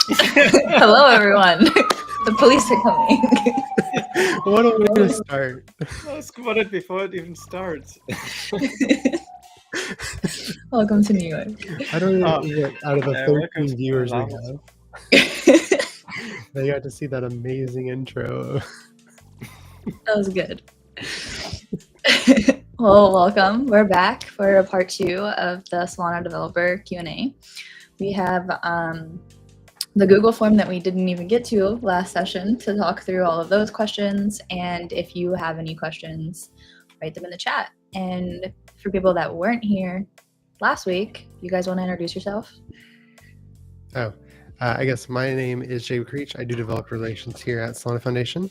Hello, everyone. The police are coming. What a way to start. I squat it before it even starts. Welcome to New York. I don't know what out of the welcome 13 to viewers we Solana. have, they got to see that amazing intro. That was good. Well, welcome. We're back for part 2 of the Solana Developer Q&A. We have the Google form that we didn't even get to last session to talk through all of those questions. And if you have any questions, write them in the chat. And for people that weren't here last week, you guys want to introduce yourself? I guess my name is Jay Creech. I do developer relations here at Solana Foundation.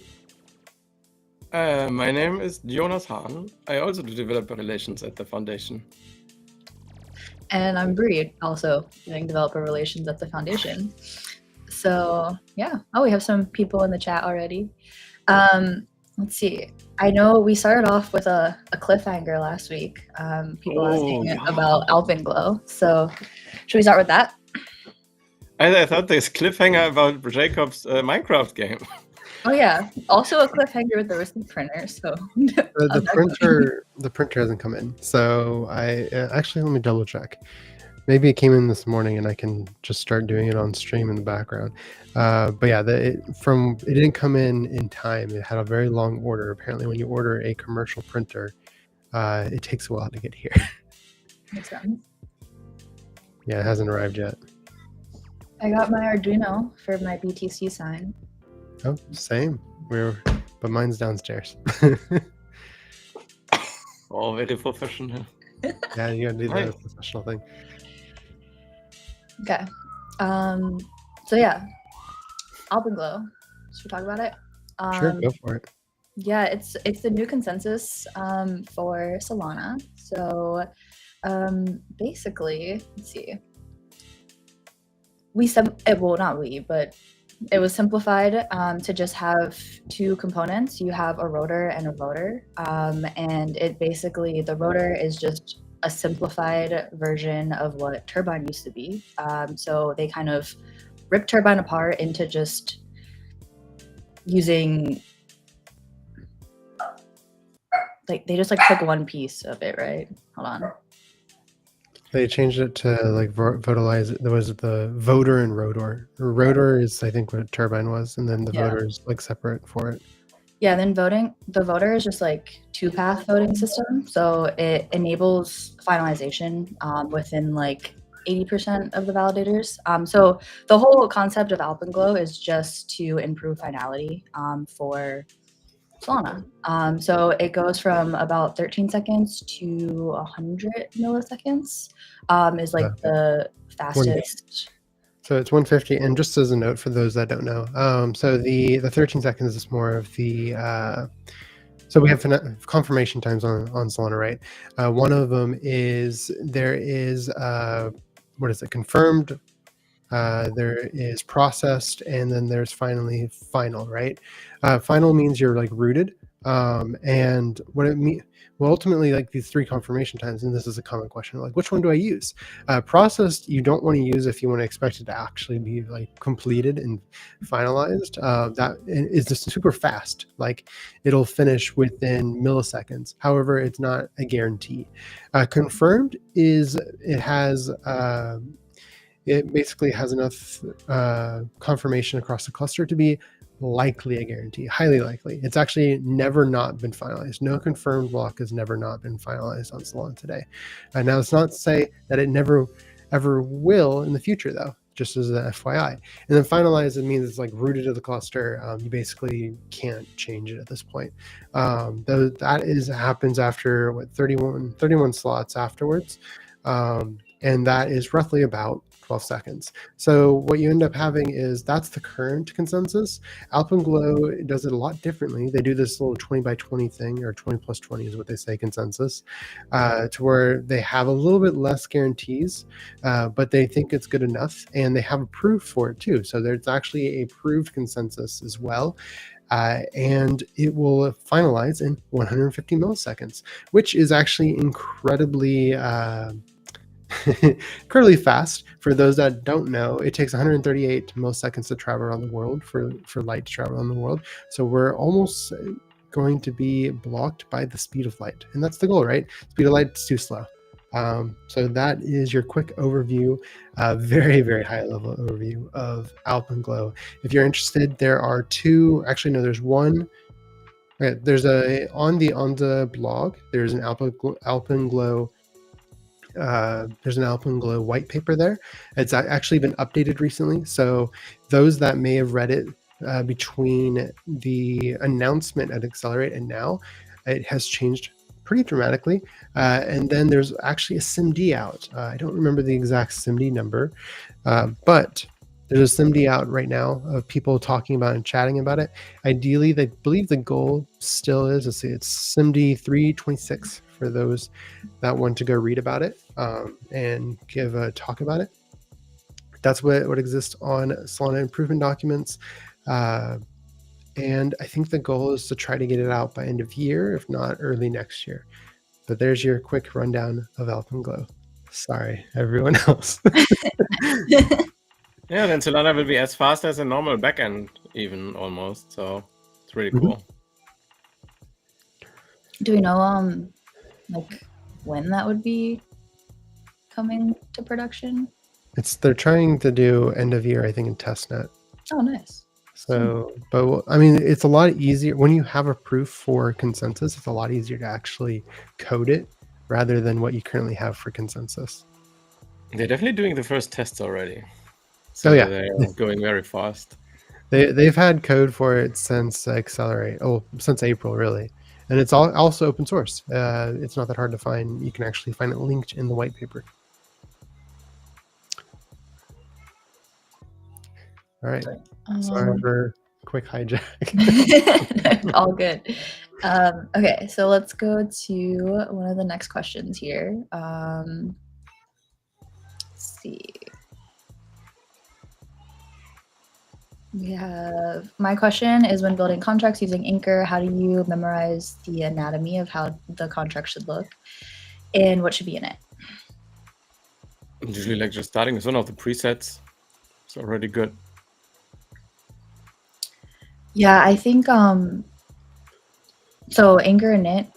My name is Jonas Hahn. I also do developer relations at the foundation. And I'm Bree, also doing developer relations at the foundation. So yeah, we have some people in the chat already. Let's see. I know we started off with a cliffhanger last week. People asking about AlpenGlow. So should we start with that? I thought there's cliffhanger about Jacob's Minecraft game. Oh yeah, also a cliffhanger with the receipt printer. So the printer hasn't come in. So I actually, let me double check. Maybe it came in this morning and I can just start doing it on stream in the background. But yeah, it didn't come in time. It had a very long order. Apparently when you order a commercial printer, it takes a while to get here. Makes sense. Yeah, it hasn't arrived yet. I got my Arduino for my BTC sign. Oh, same. But mine's downstairs. Oh, very professional. Yeah, you gotta do Nice. the professional thing. Okay. So yeah, AlpenGlow. Should we talk about it? Sure, go for it. Yeah, it's the new consensus for Solana. So basically, let's see. It was simplified to just have two components. You have a rotor and a rotor, and it basically, the rotor is just a simplified version of what turbine used to be. So they kind of ripped turbine apart into just using, like, they just like took one piece of it, right? Hold on. They changed it to like votalize it. There was the voter and rotor. Rotor is, I think, what turbine was, and then the voter is like separate for it. Yeah, then the voter is just like two-path voting system. So it enables finalization within like 80% of the validators. So the whole concept of AlpenGlow is just to improve finality for Solana. So it goes from about 13 seconds to 100 milliseconds is like the fastest. So it's 150, and just as a note for those that don't know, so the 13 seconds is more of the, so we have confirmation times on Solana, right? One of them is, there is, what is it, confirmed, there is processed, and then there's finally final, right? Final means you're like rooted, and what it means, well, ultimately, like these three confirmation times, and this is a common question, like which one do I use? Processed, you don't want to use if you want to expect it to actually be like completed and finalized. That is just super fast, like it'll finish within milliseconds. However, it's not a guarantee. Confirmed is, it basically has enough confirmation across the cluster to be likely a guarantee, highly likely. It's actually never not been finalized. No confirmed block has never not been finalized on Solana today. Now, it's not to say that it never ever will in the future, though, just as an FYI. And then finalized, it means it's like rooted to the cluster. You basically can't change it at this point. That happens after what, 31 slots afterwards. And that is roughly about 12 seconds. So what you end up having is, that's the current consensus. AlpenGlow does it a lot differently. They do this little 20 by 20 thing, or 20 plus 20 is what they say consensus, to where they have a little bit less guarantees, but they think it's good enough, and they have a proof for it too. So there's actually a proved consensus as well. And it will finalize in 150 milliseconds, which is actually incredibly incredibly fast. For those that don't know, it takes 138 milliseconds to travel around the world for light to travel around the world. So we're almost going to be blocked by the speed of light, and that's the goal, right? Speed of light is too slow. So that is your quick overview, very, very high level overview of AlpenGlow. If you're interested, there are two, actually no, there's one. Okay, there's on the blog, there's an AlpenGlow there's an AlpenGlow white paper there. It's actually been updated recently. So those that may have read it between the announcement at Accelerate and now, it has changed pretty dramatically. And then there's actually a SIMD out. I don't remember the exact SIMD number, but there's a SIMD out right now of people talking about and chatting about it. Ideally, they believe the goal still is, let's see, it's SIMD 326 for those that want to go read about it and give a talk about it. That's what exists on Solana improvement documents. And I think the goal is to try to get it out by end of year, if not early next year. But there's your quick rundown of AlpenGlow. Sorry, everyone else. Yeah, then Solana will be as fast as a normal backend, even almost. So it's really cool. Do we know like when that would be coming to production? They're trying to do end of year, I think, in testnet. Oh, nice. So, but I mean, it's a lot easier when you have a proof for consensus. It's a lot easier to actually code it rather than what you currently have for consensus. They're definitely doing the first tests already. So yeah, they're going very fast. They've had code for it since Accelerate. Since April, really. And it's also open source. It's not that hard to find. You can actually find it linked in the white paper. All right. Sorry for quick hijack. All good. Okay, so let's go to one of the next questions here. Let's see. We have, my question is, when building contracts using Anchor, how do you memorize the anatomy of how the contract should look and what should be in it? Usually like just starting with one of the presets. It's already good. Yeah, I think so Anchor init,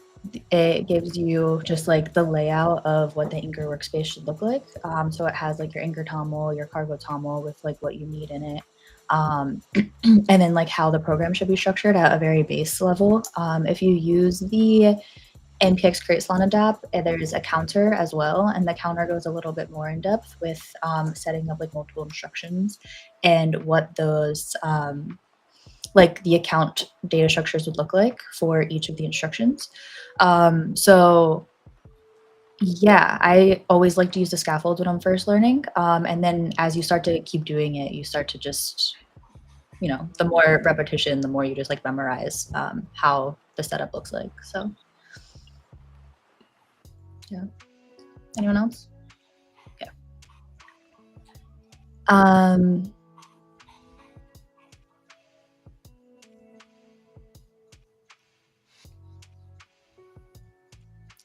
it gives you just like the layout of what the Anchor workspace should look like. So it has like your Anchor toml, your cargo toml with like what you need in it. And then like how the program should be structured at a very base level. If you use the npx create Solana dApp, there's a counter as well, and the counter goes a little bit more in depth with setting up like multiple instructions and what those like the account data structures would look like for each of the instructions. So yeah, I always like to use the scaffolds when I'm first learning. And then as you start to keep doing it, you start to just, you know, the more repetition, the more you just like memorize how the setup looks like. So yeah. Anyone else? Okay.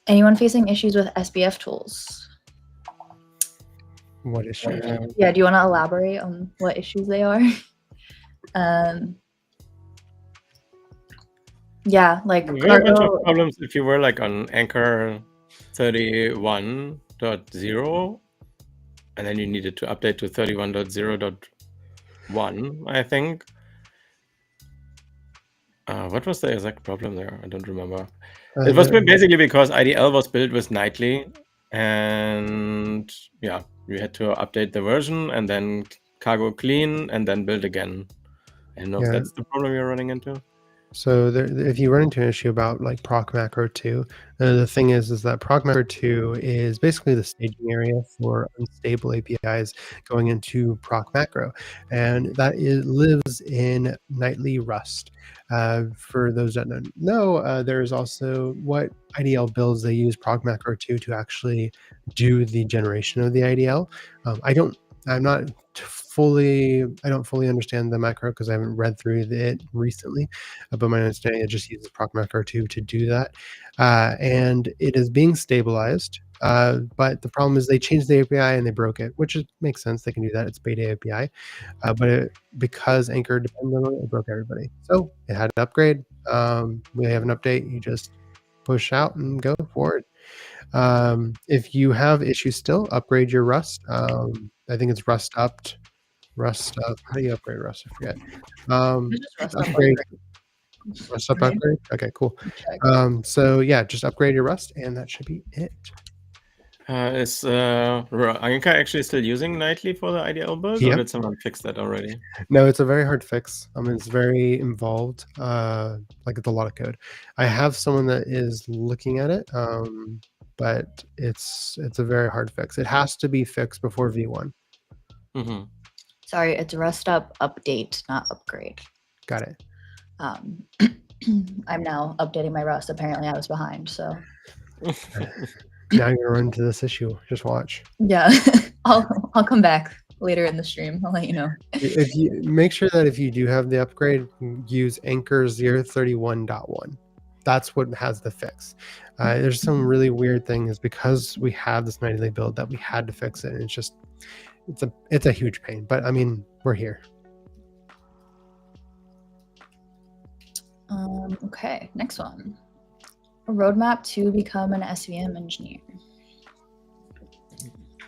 Anyone facing issues with SBF tools? What issues? Yeah, do you want to elaborate on what issues they are? Yeah, like there are a bunch of problems if you were like on Anchor 31.0 and then you needed to update to 31.0.1, I think. What was the exact problem there? I don't remember. It was basically because IDL was built with Nightly, and yeah, you had to update the version and then cargo clean and then build again. I don't know if that's the problem you're running into. So if you run into an issue about like proc macro 2, the thing is that proc macro 2 is basically the staging area for unstable APIs going into proc macro, and that lives in nightly Rust. For those that don't know, there's also what IDL builds, they use proc macro 2 to actually do the generation of the IDL. I don't fully understand the macro because I haven't read through it recently, but my understanding, it just uses proc macro 2 to do that, and it is being stabilized But the problem is they changed the API and they broke it, which makes sense. They can do that. It's beta API. But because Anchor depends on it, it broke everybody. So it had an upgrade. We have an update. You just push out and go forward. If you have issues still, upgrade your Rust. I think it's Rust up. How do you upgrade Rust? I forget. Just Upgrade. Rust up upgrade. Okay, cool. So yeah, just upgrade your Rust, and that should be it. Is Anka actually still using Nightly for the IDL build, or did someone fix that already? No, it's a very hard fix. I mean, it's very involved. Like it's a lot of code. I have someone that is looking at it, but it's a very hard fix. It has to be fixed before V1. Mm-hmm. Sorry, it's Rust up update, not upgrade. Got it. I'm now updating my Rust. Apparently, I was behind. So now you're gonna run into this issue. Just watch. Yeah, I'll come back later in the stream. I'll let you know. If you make sure that if you do have the upgrade, use Anchor 031.1. That's what has the fix. There's some really weird things because we have this nightly build that we had to fix it. And it's a huge pain. But I mean, we're here. Okay, next one. A roadmap to become an SVM engineer.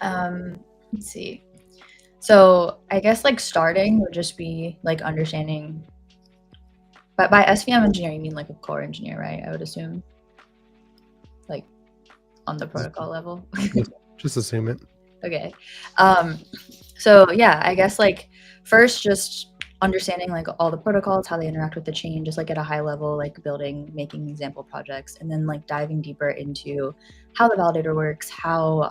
Let's see. So I guess like starting would just be like understanding. But by SVM engineer, you mean like a core engineer, right? I would assume. Like on the protocol level. Just assume it. Okay. So yeah, I guess like first just understanding like all the protocols, how they interact with the chain, just like at a high level, like making example projects, and then like diving deeper into how the validator works, how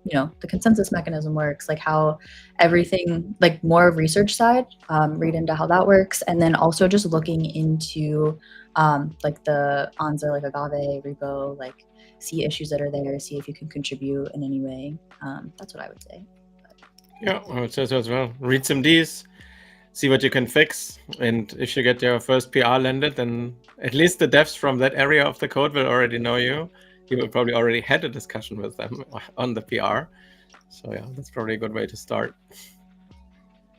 the consensus mechanism works, like how everything, like more research side, read into how that works, and then also just looking into like the Anza, like Agave repo, like see issues that are there, see if you can contribute in any way. That's what I would say. Yeah, I would say so as well. Read some Ds. See what you can fix, and if you get your first PR landed, then at least the devs from that area of the code will already know you. You will probably already had a discussion with them on the PR. So yeah, that's probably a good way to start.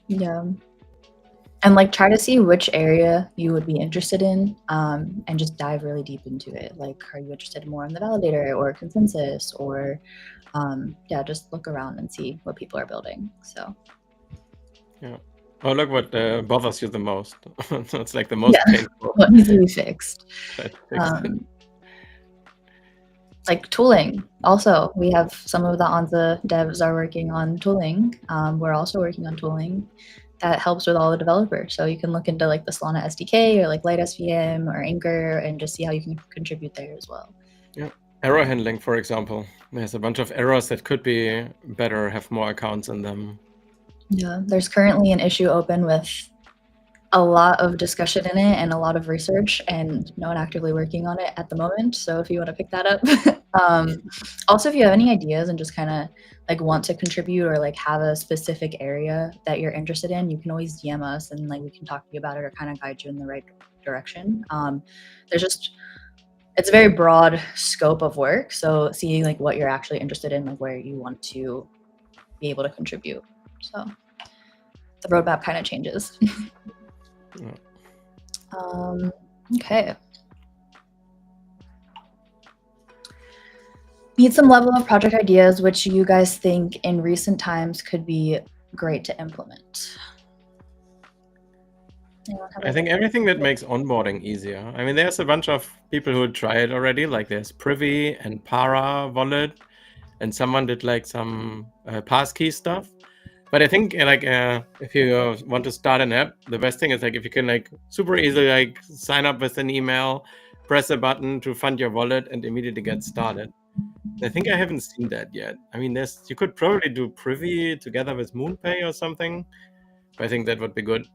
Yeah. And like try to see which area you would be interested in, and just dive really deep into it. Like, are you interested more in the validator or consensus, or just look around and see what people are building. So yeah. Oh, look what bothers you the most. It's like the most painful. What needs to be fixed. Like tooling. Also, we have some of the Anza devs are working on tooling. We're also working on tooling that helps with all the developers. So you can look into like the Solana SDK or like Light SVM or Anchor and just see how you can contribute there as well. Yeah. Error handling, for example. There's a bunch of errors that could be better, have more accounts in them. Yeah, there's currently an issue open with a lot of discussion in it and a lot of research, and no one actively working on it at the moment. So if you want to pick that up. Also, if you have any ideas and just kind of like want to contribute or like have a specific area that you're interested in, you can always DM us and like we can talk to you about it or kind of guide you in the right direction. It's a very broad scope of work. So seeing like what you're actually interested in, like where you want to be able to contribute. So the roadmap kind of changes. Okay. Need some level of project ideas which you guys think in recent times could be great to implement. I think everything that makes onboarding easier. I mean, there's a bunch of people who try it already, like there's Privy and Para Wallet, and someone did like some passkey stuff. But I think like if you want to start an app, the best thing is like if you can like super easily like sign up with an email, press a button to fund your wallet, and immediately get started. I think I haven't seen that yet. I mean, you could probably do Privy together with MoonPay or something. But I think that would be good.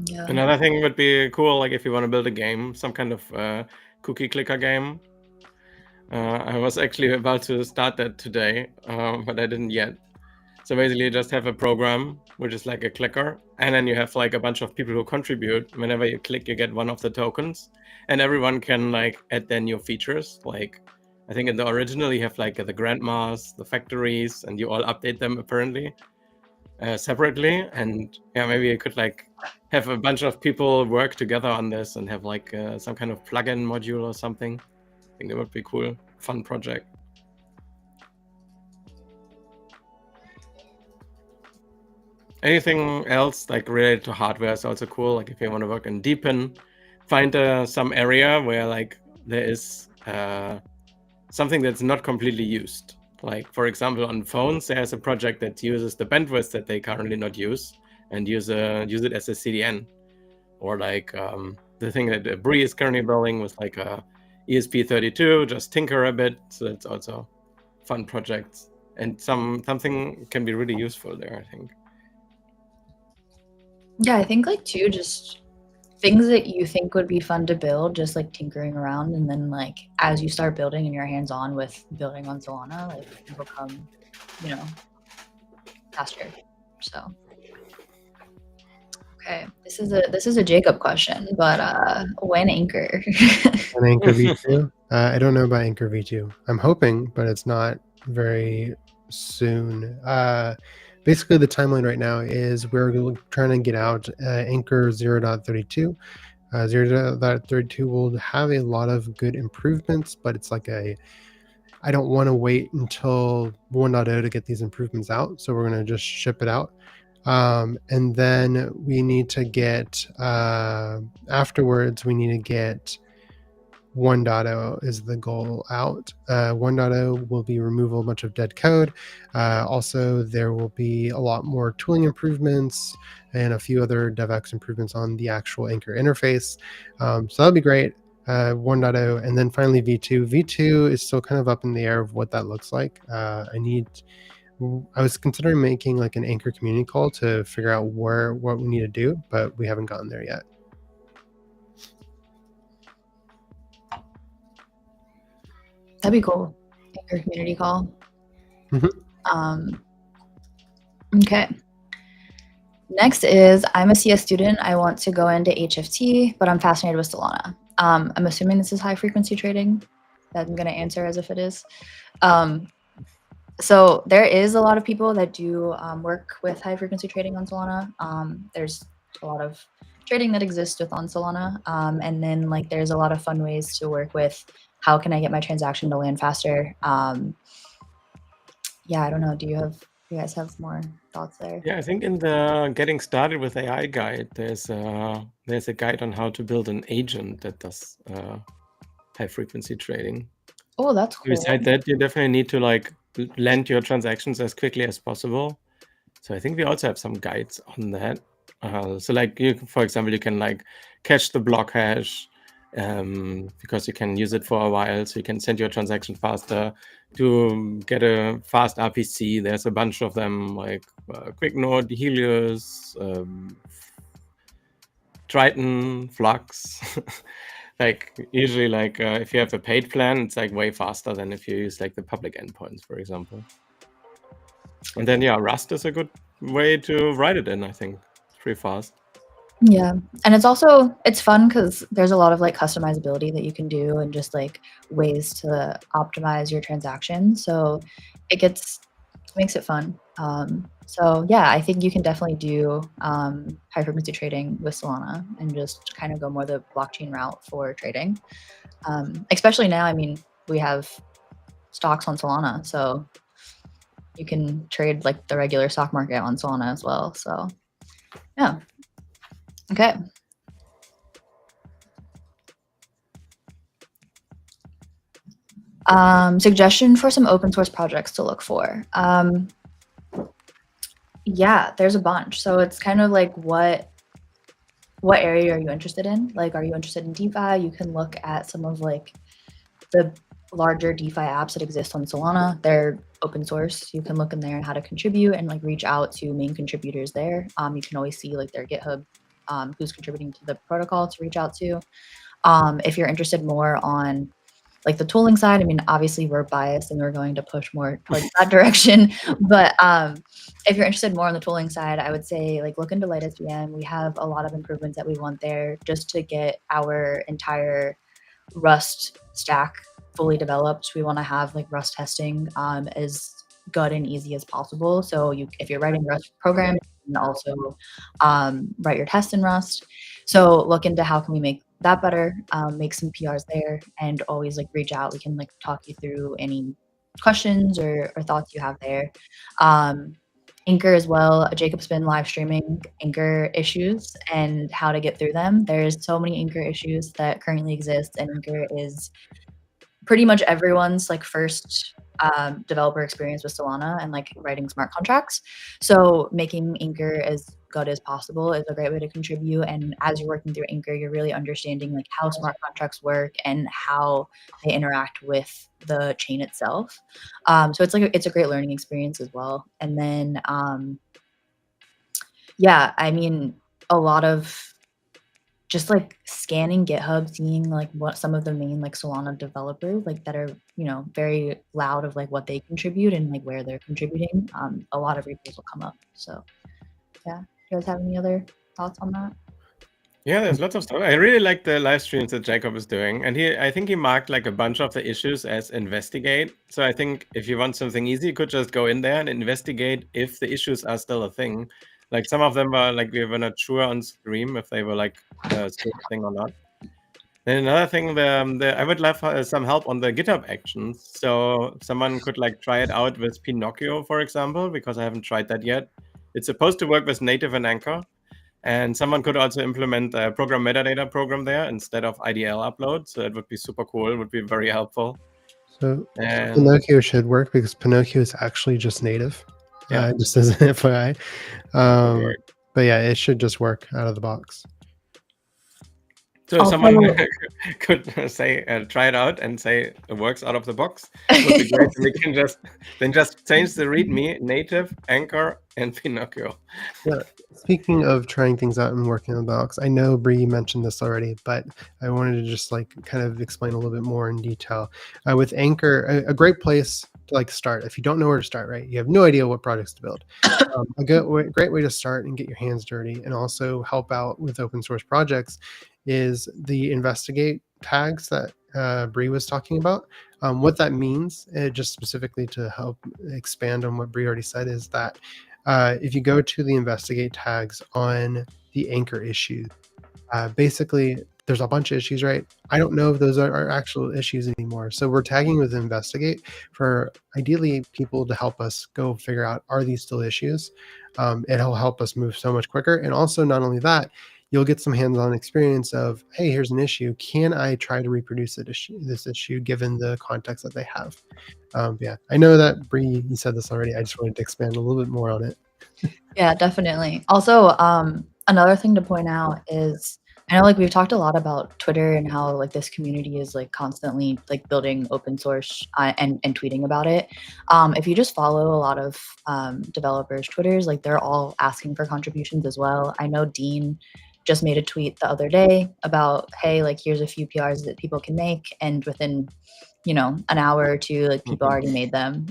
Yeah. Another thing would be cool, like if you want to build a game, some kind of cookie clicker game. I was actually about to start that today, but I didn't yet. So basically you just have a program, which is like a clicker. And then you have like a bunch of people who contribute. Whenever you click, you get one of the tokens. And everyone can like add their new features. Like I think in the original, you have like the grandmas, the factories, and you all update them apparently separately. And yeah, maybe you could like have a bunch of people work together on this and have like some kind of plugin module or something. I think that would be cool. Fun project. Anything else like related to hardware is also cool. Like if you want to work in Deepin, find some area where like there is something that's not completely used. Like for example, on phones, there's a project that uses the bandwidth that they currently not use and use it as a CDN. Or like the thing that Bree is currently building with like a ESP32, just tinker a bit. So it's also fun projects. And something can be really useful there, I think. Yeah, I think like too, just things that you think would be fun to build, just like tinkering around, and then like as you start building and you're hands-on with building on Solana, like it will come, you know, faster. So okay, this is a Jacob question, but when Anchor? An Anchor V2? I don't know about Anchor V2. I'm hoping, but it's not very soon. Basically, the timeline right now is we're trying to get out Anchor 0.32. 0.32 will have a lot of good improvements, but it's like I don't want to wait until 1.0 to get these improvements out, so we're going to just ship it out. And then we need to get, afterwards, we need to get 1.0 is the goal out. 1.0 will be removal of a bunch of dead code. Also, there will be a lot more tooling improvements and a few other DevX improvements on the actual Anchor interface. So that'll be great. 1.0, and then finally V2. V2 is still kind of up in the air of what that looks like. I was considering making like an Anchor community call to figure out what we need to do, but we haven't gotten there yet. That'd be cool. Anchor community call. Okay. Next is, I'm a CS student. I want to go into HFT, but I'm fascinated with Solana. I'm assuming this is high frequency trading. That I'm going to answer as if it is. So there is a lot of people that do work with high frequency trading on Solana. There's a lot of trading that exists on Solana. And then like there's a lot of fun ways to work with how can I get my transaction to land faster. Yeah, I don't know. Do you guys have more thoughts there? Yeah, I think in the getting started with AI guide, there's a guide on how to build an agent that does high frequency trading. Oh, that's cool. Besides that, you definitely need to like land your transactions as quickly as possible. So I think we also have some guides on that. So like for example, you can like cache the block hash because you can use it for a while. So you can send your transaction faster to get a fast RPC. There's a bunch of them like QuickNode, Helios, Triton, Flux. Like usually like if you have a paid plan, it's like way faster than if you use like the public endpoints, for example. And then yeah, Rust is a good way to write it in, I think. It's pretty fast. Yeah, and it's fun because there's a lot of like customizability that you can do and just like ways to optimize your transactions. So it makes it fun. So yeah, I think you can definitely do high frequency trading with Solana and just kind of go more the blockchain route for trading. Especially now, I mean, we have stocks on Solana, so you can trade like the regular stock market on Solana as well. So yeah. Okay. Suggestion for some open source projects to look for. Yeah, there's a bunch. So it's kind of like what area are you interested in? Like, are you interested in DeFi? You can look at some of like the larger DeFi apps that exist on Solana. They're open source. You can look in there and how to contribute and like reach out to main contributors there. You can always see like their GitHub, who's contributing to the protocol to reach out to. If you're interested more on like the tooling side, I mean, obviously we're biased and we're going to push more towards that direction. But if you're interested more on the tooling side, I would say like look into LightSVM. We have a lot of improvements that we want there just to get our entire Rust stack fully developed. We want to have like Rust testing as good and easy as possible. So if you're writing Rust programs, you can also write your tests in Rust. So look into how can we make that better, make some PRs there, and always like reach out. We can like talk you through any questions or thoughts you have there. Anchor as well. Jacob's been live streaming Anchor issues and how to get through them. There's so many Anchor issues that currently exist, and Anchor is pretty much everyone's like first developer experience with Solana and like writing smart contracts. So making Anchor as good as possible is a great way to contribute. And as you're working through Anchor, you're really understanding like how smart contracts work and how they interact with the chain itself. So it's a great learning experience as well. And then yeah, I mean, a lot of just like scanning GitHub, seeing like what some of the main like Solana developers like that are, you know, very loud of like what they contribute and like where they're contributing. A lot of repos will come up. So yeah, you guys have any other thoughts on that? Yeah, there's lots of stuff. I really like the live streams that Jacob is doing. And I think he marked like a bunch of the issues as investigate. So I think if you want something easy, you could just go in there and investigate if the issues are still a thing. Like some of them were like, we were not sure on stream if they were like still a thing or not. Then another thing, I would love some help on the GitHub actions. So someone could like try it out with Pinocchio, for example, because I haven't tried that yet. It's supposed to work with native and Anchor. And someone could also implement a program metadata program there instead of IDL upload. So it would be super cool. It would be very helpful. So And Pinocchio should work because Pinocchio is actually just native. Yeah. Just as an FYI. But yeah, it should just work out of the box. so someone could say, try it out and say it works out of the box. It would be great. We can just change the README native, Anchor, and Pinocchio. Yeah. Speaking of trying things out and working on the box, I know Bree mentioned this already, but I wanted to just like kind of explain a little bit more in detail. With Anchor, a great place to like start. If you don't know where to start, right? You have no idea what projects to build. A great way to start and get your hands dirty and also help out with open source projects is the investigate tags that Bree was talking about. What that means, just specifically to help expand on what Bree already said, is that if you go to the investigate tags on the Anchor issue, basically there's a bunch of issues, right? I don't know if those are actual issues anymore. So we're tagging with investigate for ideally people to help us go figure out, are these still issues? It'll help us move so much quicker. And also not only that, you'll get some hands-on experience of, hey, here's an issue. Can I try to reproduce this issue given the context that they have? Yeah, I know that Bree, you said this already. I just wanted to expand a little bit more on it. Yeah, definitely. Also, another thing to point out is I know like we've talked a lot about Twitter and how like this community is like constantly like building open source and tweeting about it. If you just follow a lot of developers' Twitters, like they're all asking for contributions as well. I know Dean just made a tweet the other day about, hey, like here's a few PRs that people can make, and within an hour or two, like people already made them.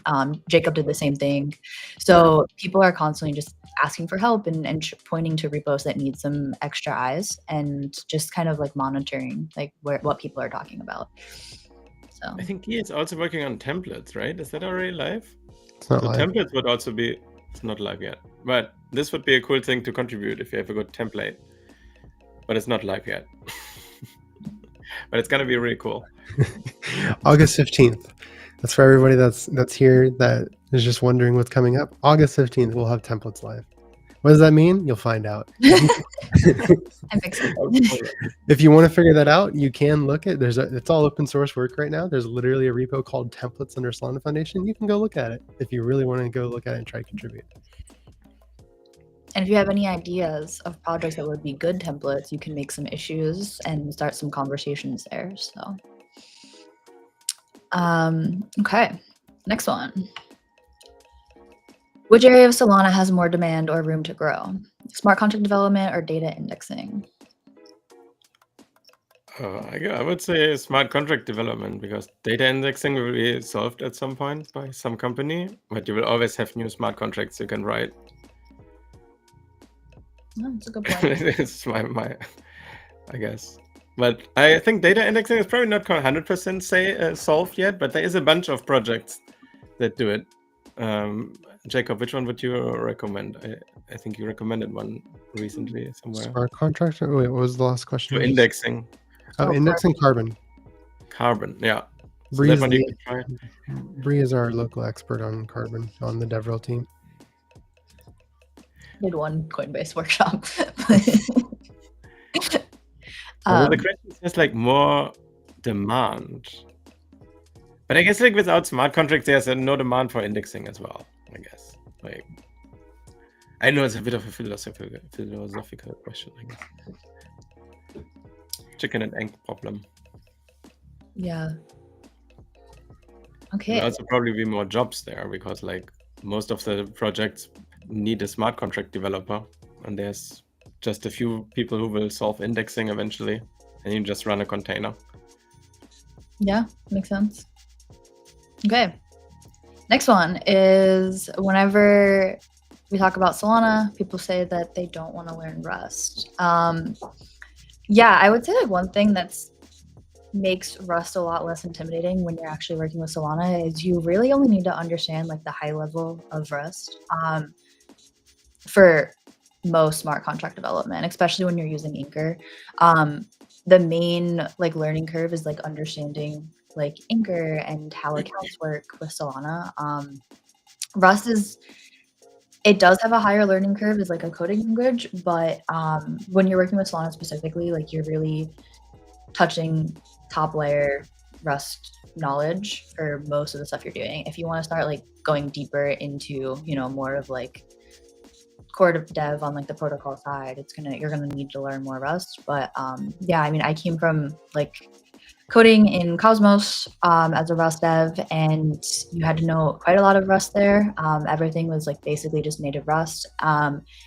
Jacob did the same thing. So people are constantly just asking for help and pointing to repos that need some extra eyes and just kind of like monitoring like what people are talking about. So I think he is also working on templates, right? Is that already live? It's not So live. templates would also be, it's not live yet, but this would be a cool thing to contribute if you have a good template, but it's not live yet. But it's going to be really cool. August 15th. That's for everybody that's here that is just wondering what's coming up. August 15th, we'll have templates live. What does that mean? You'll find out. I'm excited. If you want to figure that out, you can look at it's all open source work right now. There's literally a repo called templates under Solana Foundation. You can go look at it if you really want to go look at it and try to contribute. And if you have any ideas of projects that would be good templates, you can make some issues and start some conversations there. So, okay, next one. Which area of Solana has more demand or room to grow? Smart contract development or data indexing? I would say smart contract development, because data indexing will be solved at some point by some company, but you will always have new smart contracts you can write. Oh, that's a good point. It's my I guess. But I think data indexing is probably not 100% solved yet, but there is a bunch of projects that do it. Jacob, which one would you recommend? I think you recommended one recently somewhere. Smart contract. Wait, what was the last question? For indexing. Oh, indexing carbon. Carbon, yeah. So Bree that is, one you can try. Bree is our local expert on carbon on the DevRel team. Did one Coinbase workshop. The question is like more demand. But I guess like without smart contracts, there's no demand for indexing as well, I guess. Like, I know it's a bit of a philosophical question, I guess. Chicken and egg problem. Yeah. Okay. There'll also probably be more jobs there, because like most of the projects need a smart contract developer, and there's just a few people who will solve indexing eventually, and you just run a container. Yeah, makes sense. Okay. Next one is, whenever we talk about Solana, people say that they don't want to learn Rust. Yeah, I would say like one thing that's makes Rust a lot less intimidating when you're actually working with Solana is you really only need to understand like the high level of Rust for most smart contract development, especially when you're using Anchor. The main like learning curve is like understanding like Anchor and how accounts work with Solana. Rust it does have a higher learning curve as like a coding language, but when you're working with Solana specifically, like you're really touching top layer Rust knowledge for most of the stuff you're doing. If you want to start like going deeper into, you know, more of like core dev on like the protocol side, you're gonna need to learn more Rust. But yeah, I mean, I came from like coding in Cosmos as a Rust dev, and you had to know quite a lot of Rust there. Everything was like basically just native Rust.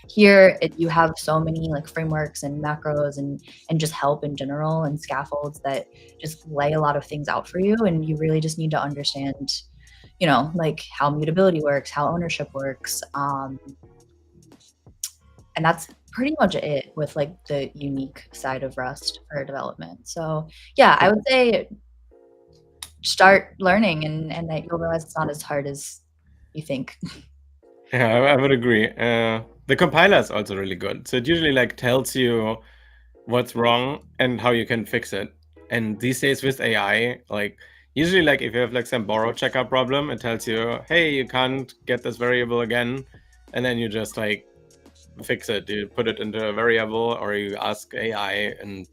Here you have so many like frameworks and macros and just help in general and scaffolds that just lay a lot of things out for you, and you really just need to understand, you know, like how mutability works, how ownership works, and that's pretty much it with like the unique side of Rust for development. So yeah, I would say start learning, and that you'll realize it's not as hard as you think. Yeah, I would agree. The compiler is also really good. So it usually like tells you what's wrong and how you can fix it. And these days with AI, like usually like if you have like some borrow checker problem, it tells you, hey, you can't get this variable again. And then you just like fix it. You put it into a variable or you ask AI, and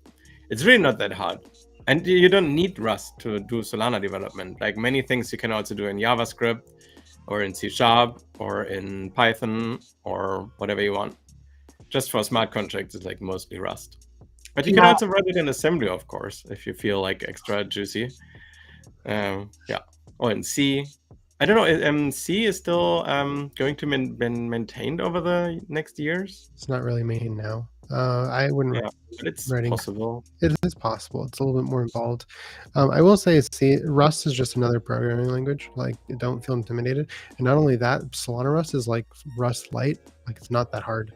it's really not that hard. And you don't need Rust to do Solana development. Like many things you can also do in JavaScript or in C# or in Python or whatever you want. Just for smart contracts, it's like mostly Rust. But you can also run it in assembly, of course, if you feel like extra juicy. Yeah, or in C. I don't know. C is still going to be maintained over the next years. It's not really maintained now. I wouldn't. Yeah, but it's possible. It is possible. It's a little bit more involved. I will say, Rust is just another programming language. Like, don't feel intimidated. And not only that, Solana Rust is like Rust Lite. Like, it's not that hard.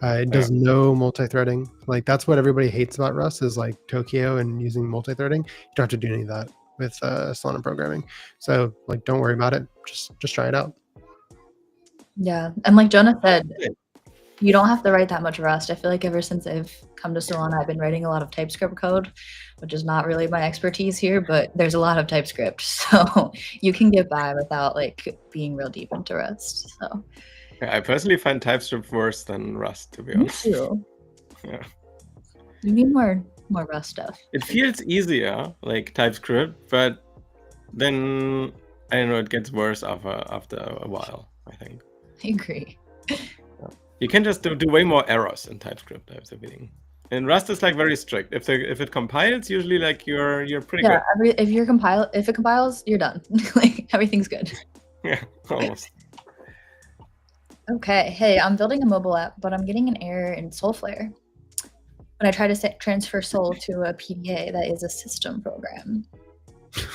It does no multi-threading. Like, that's what everybody hates about Rust is like Tokyo and using multi-threading. You don't have to do any of that with Solana programming. So like, don't worry about it. Just try it out. Yeah, and like Jonah said, you don't have to write that much Rust. I feel like ever since I've come to Solana, I've been writing a lot of TypeScript code, which is not really my expertise here, but there's a lot of TypeScript. So you can get by without like being real deep into Rust. So yeah, I personally find TypeScript worse than Rust, to be honest. Me too. Yeah. You need more Rust stuff. It feels easier, like TypeScript, but then I don't know, it gets worse after a while, I think. I agree. You can just do way more errors in TypeScript, I have the feeling. And Rust is like very strict. If it compiles, usually like you're pretty good. Yeah, if it compiles, you're done. Like everything's good. Yeah, almost. Okay, hey, I'm building a mobile app, but I'm getting an error in Solflare. when I try to transfer Sol to a PDA that is a system program.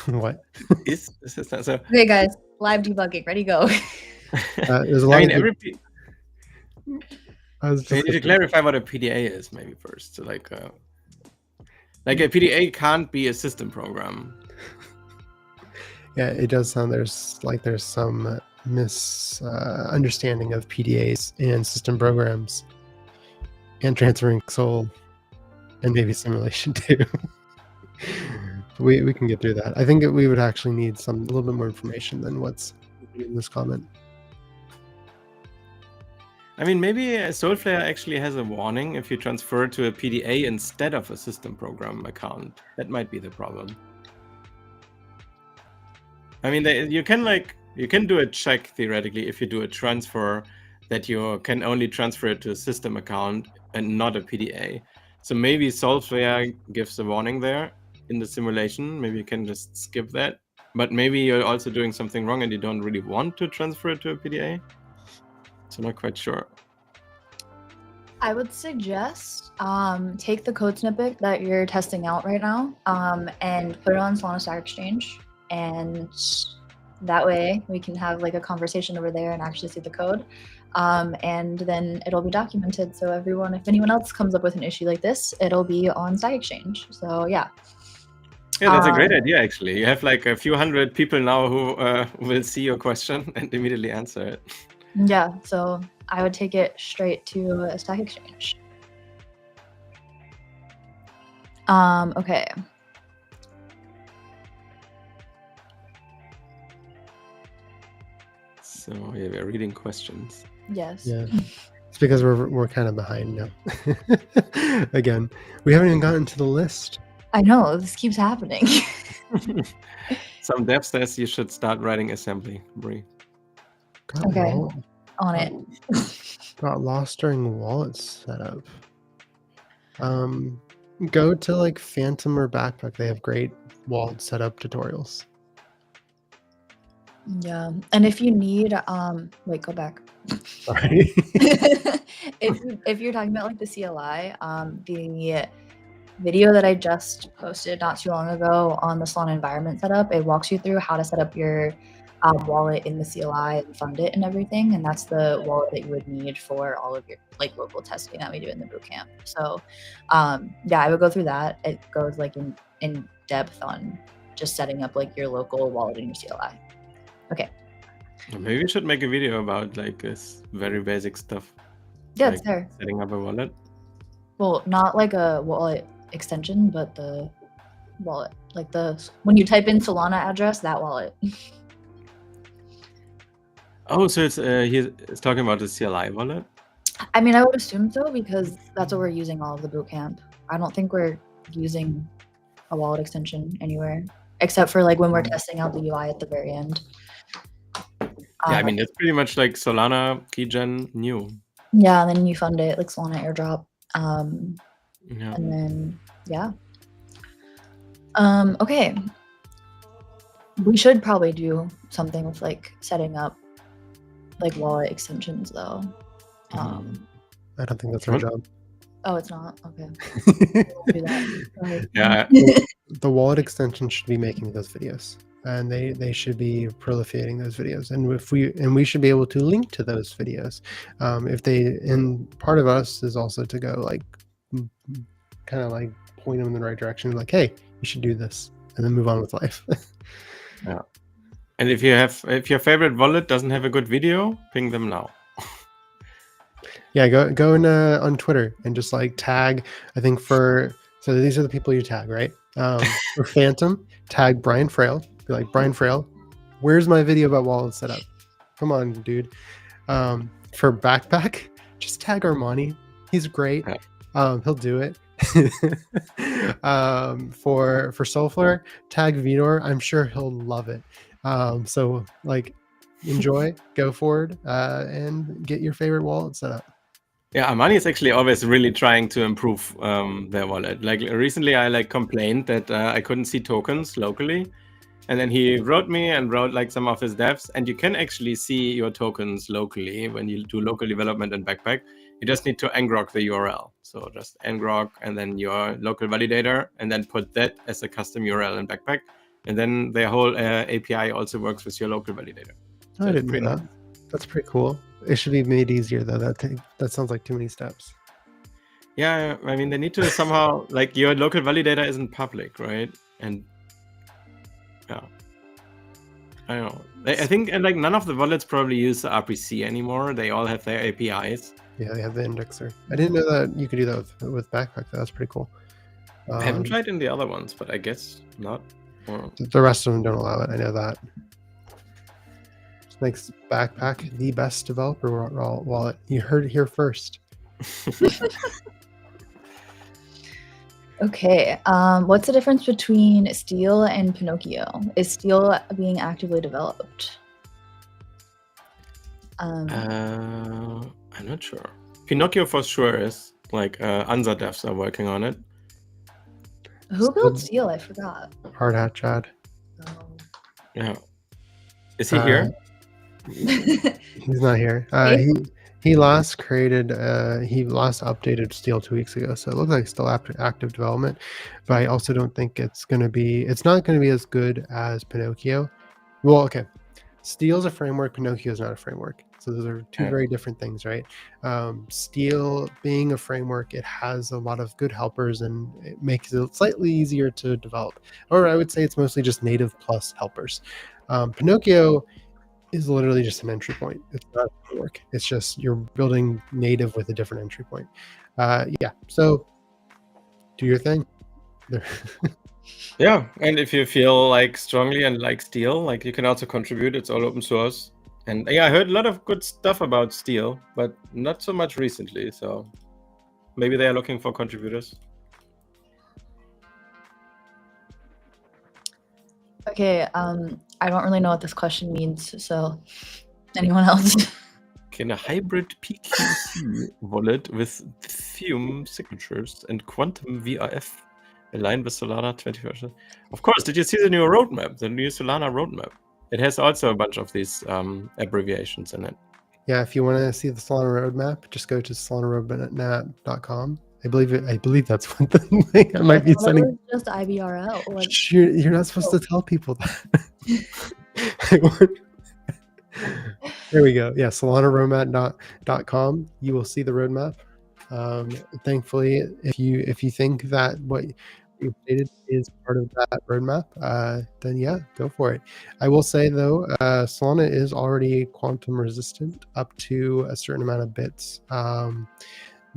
What? So, okay, guys, live debugging, ready, go. There's a lot of every I was you just need to clarify what a PDA is maybe first. So like a PDA can't be a system program. Yeah, it does sound there's some misunderstanding of PDAs and system programs and transferring Sol and maybe simulation too. we can get through that. I think that we would actually need a little bit more information than what's in this comment. I mean, maybe Solflare actually has a warning if you transfer to a PDA instead of a system program account. That might be the problem. I mean, you can do a check theoretically if you do a transfer that you can only transfer it to a system account and not a PDA. So maybe Solflare gives a warning there in the simulation. Maybe you can just skip that. But maybe you're also doing something wrong and you don't really want to transfer it to a PDA. So I'm not quite sure. I would suggest take the code snippet that you're testing out right now and put it on Solana Stack Exchange. And that way we can have like a conversation over there and actually see the code. And then it'll be documented. So if anyone else comes up with an issue like this, it'll be on Stack Exchange. So yeah. Yeah, that's a great idea, actually. You have like a few hundred people now who will see your question and immediately answer it. Yeah, so I would take it straight to a Stack Exchange. Okay. So yeah, we're reading questions. Yes. Yeah, it's because we're kind of behind now. Again, we haven't even gotten to the list. I know, this keeps happening. Some dev says you should start writing assembly, Brie. Okay, on it. Got lost during wallet setup. Go to like Phantom or Backpack. They have great wallet setup tutorials. Yeah, and if you need, wait, go back. Sorry. if you're talking about like the CLI, the video that I just posted not too long ago on the Solana environment setup, it walks you through how to set up your wallet in the CLI and fund it and everything, and that's the wallet that you would need for all of your like local testing that we do in the bootcamp. So yeah, I would go through that. It goes like in depth on just setting up like your local wallet in your CLI. Okay. Maybe we should make a video about like this very basic stuff. Yeah, like it's there. Setting up a wallet. Well, not like a wallet extension, but the wallet, like when you type in Solana address, that wallet. Oh, so he's talking about the CLI wallet? I mean, I would assume so because that's what we're using all of the bootcamp. I don't think we're using a wallet extension anywhere, except for like when we're testing out the UI at the very end. Yeah, I mean, it's pretty much like Solana keygen new. Yeah, and then you fund it like Solana airdrop. Yeah. And then, yeah. Okay. We should probably do something with like setting up like wallet extensions though. I don't think that's our job. Oh, it's not? Okay. We'll do that. Yeah. The wallet extension should be making those videos, and they should be proliferating those videos, and we should be able to link to those videos. And part of us is also to go like kind of like point them in the right direction, like, hey, you should do this, and then move on with life. Yeah. And if your favorite wallet doesn't have a good video, ping them now. Yeah, go on Twitter and just like tag. I think so these are the people you tag, right? For Phantom, tag Brian Frail. Be like, Brian Frail, where's my video about wallet setup? Come on, dude. For Backpack, just tag Armani. He's great. He'll do it. For Solflare, tag Vidor. I'm sure he'll love it. So like, enjoy, go forward, and get your favorite wallet set up. Yeah, Armani is actually always really trying to improve their wallet. Like recently, I complained that I couldn't see tokens locally, And then he wrote me and wrote like some of his devs, and you can actually see your tokens locally when you do local development in Backpack. You just need to ngrok the URL. So just ngrok and then your local validator, and then put that as a custom URL in Backpack. And then the whole API also works with your local validator. I didn't know that. That's pretty cool. It should be made easier though. That sounds like too many steps. Yeah, I mean, they need to somehow, like, your local validator isn't public, right? And yeah, I don't know. I think, and like, none of the wallets probably use the RPC anymore. They all have their APIs. Yeah, they have the indexer. I didn't know that you could do that with Backpack. That's pretty cool. I haven't tried in the other ones, but I guess not. Or... The rest of them don't allow it. I know that. Which makes Backpack the best developer wallet. You heard it here first. Okay, what's the difference between Steel and Pinocchio? Is Steel being actively developed? I'm not sure. Pinocchio for sure is. Like, Anza devs are working on it. Who built Steel? I forgot. Hard Hat Chad. Oh. Yeah. Is he here? He's not here. He last updated Steel 2 weeks ago, so it looks like it's still active development. But I also don't think it's not going to be as good as Pinocchio. Well, okay, Steel's a framework, Pinocchio is not a framework, so those are two very different things, right? Steel being a framework, it has a lot of good helpers and it makes it slightly easier to develop. Or I would say it's mostly just native plus helpers. Pinocchio is literally just an entry point. It's not a framework. It's just you're building native with a different entry point. Yeah, so do your thing. Yeah, and if you feel like strongly and like Steel, like you can also contribute. It's all open source. And yeah, I heard a lot of good stuff about Steel, but not so much recently. So maybe they are looking for contributors. Okay, I don't really know what this question means, so anyone else? Can a hybrid PQC wallet with Ethereum signatures and quantum VRF align with Solana 21st? Of course. Did you see the new roadmap, the new Solana roadmap? It has also a bunch of these abbreviations in it. Yeah, if you want to see the Solana roadmap, just go to solanaroadmap.com. I believe that's what the thing I might be sending. Just IBRL. You're not supposed to tell people that. There we go. Yeah, solanaroadmap.com. You will see the roadmap. Thankfully, if you think that what you stated is part of that roadmap, then yeah, go for it. I will say though, Solana is already quantum resistant up to a certain amount of bits.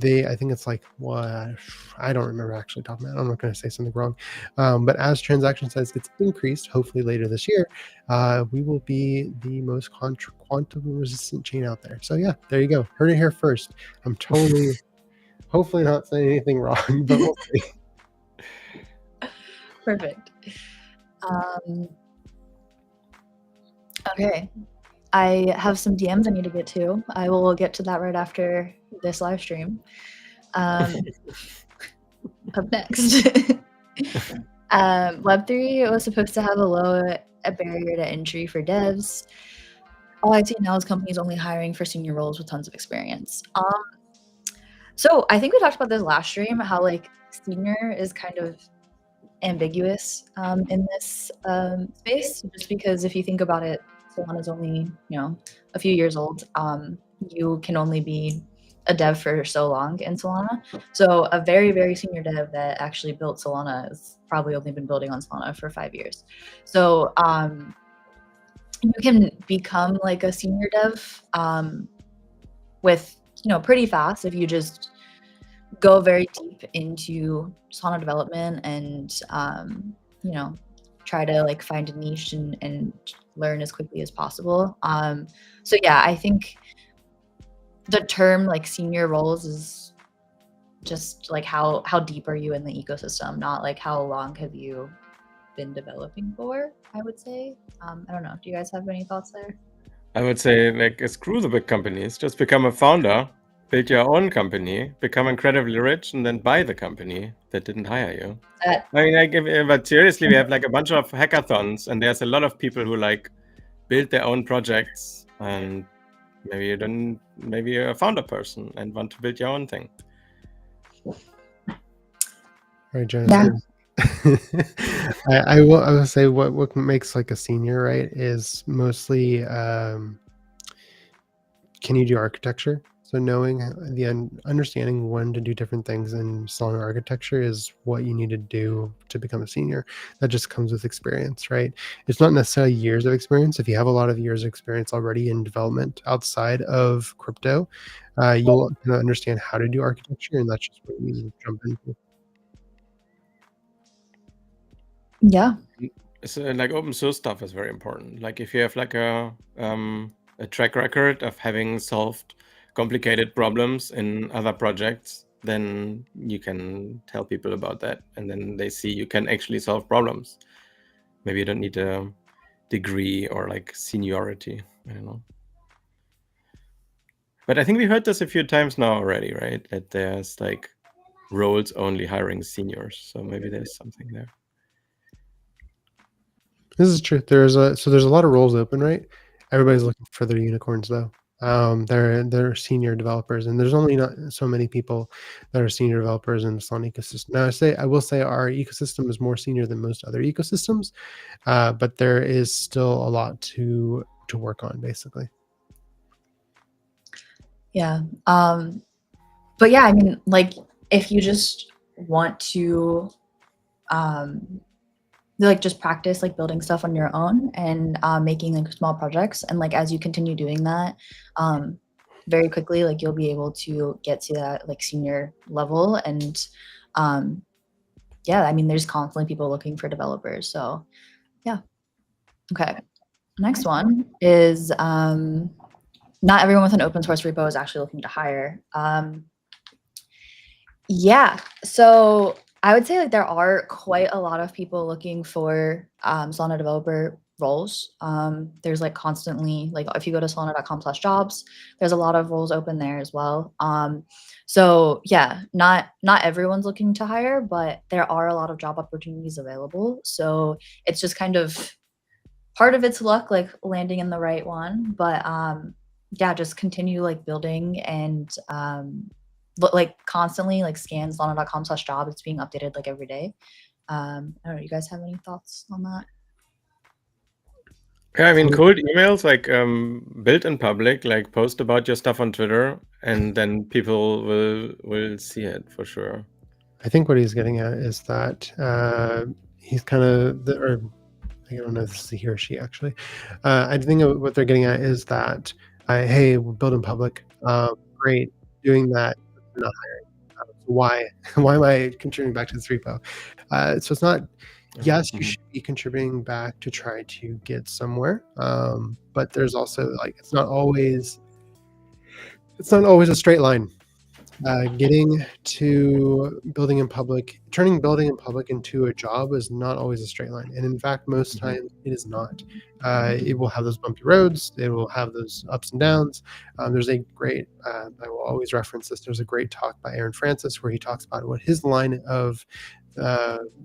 I think it's like what, I don't remember actually top of my head. I'm not going to say something wrong. But as transaction size gets increased, hopefully later this year, we will be the most quantum resistant chain out there. So yeah, there you go. Heard it here first. I'm hopefully not saying anything wrong, but we'll see. Perfect. Okay. I have some DMs I need to get to. I will get to that right after this live stream. Up next. Web3 was supposed to have a barrier to entry for devs. All I see now is companies only hiring for senior roles with tons of experience. So I think we talked about this last stream, how like senior is kind of ambiguous in this space, just because if you think about it, Solana is only, a few years old. You can only be a dev for so long in Solana. So a very, very senior dev that actually built Solana has probably only been building on Solana for 5 years. So you can become like a senior dev with, pretty fast if you just go very deep into Solana development and, try to like find a niche and learn as quickly as possible. So yeah, I think the term like senior roles is just like how deep are you in the ecosystem, not like how long have you been developing for, I would say. I don't know. Do you guys have any thoughts there? I would say like screw the big companies, just become a founder build your own company, become incredibly rich, and then buy the company that didn't hire you. I mean, but seriously, we have like a bunch of hackathons, and there's a lot of people who like build their own projects, and maybe you're a founder person and want to build your own thing. Right, Jonathan. Yeah. I will say what makes like a senior, right, is mostly can you do architecture? So knowing understanding when to do different things in Solana architecture is what you need to do to become a senior. That just comes with experience, right? It's not necessarily years of experience. If you have a lot of years of experience already in development outside of crypto, you'll kind of understand how to do architecture, and that's just what you need to jump into. Yeah. So, like open source stuff is very important. Like if you have like a track record of having solved complicated problems in other projects, then you can tell people about that, and then they see you can actually solve problems. Maybe you don't need a degree or like seniority. I don't know. But I think we heard this a few times now already, right? That there's like roles only hiring seniors. So maybe there's something there. This is true. There's a lot of roles open, right? Everybody's looking for their unicorns though. They're senior developers, and there's only not so many people that are senior developers in the Solana ecosystem. Now, I will say our ecosystem is more senior than most other ecosystems, but there is still a lot to work on, basically. Yeah. But yeah, I mean, like if you just want to like just practice like building stuff on your own and making like small projects, and like as you continue doing that, very quickly like you'll be able to get to that like senior level. And yeah, I mean there's constantly people looking for developers, so yeah. Okay, next one is not everyone with an open source repo is actually looking to hire. Yeah, so I would say like there are quite a lot of people looking for Solana developer roles. There's like constantly, like if you go to solana.com/jobs, there's a lot of roles open there as well. So yeah, not everyone's looking to hire, but there are a lot of job opportunities available. So it's just kind of part of it's luck, like landing in the right one. But yeah, just continue like building and like constantly like scan solana.com/job. It's being updated like every day. I don't know, you guys have any thoughts on that? Yeah, I mean, cold emails, like build in public, like post about your stuff on Twitter, and then people will see it for sure. I think what he's getting at is that he's kind of, or I don't know if this is he or she actually. I think what they're getting at is that, hey, we'll build in public. Great, doing that, not hiring. Why am I contributing back to this repo? So it's not. Yes, you should be contributing back to try to get somewhere, but there's also like it's not always a straight line. Getting to building in public, turning building in public into a job is not always a straight line, and in fact, most times it is not. It will have those bumpy roads. It will have those ups and downs. There's a great, I will always reference this. There's a great talk by Aaron Francis where he talks about what his line of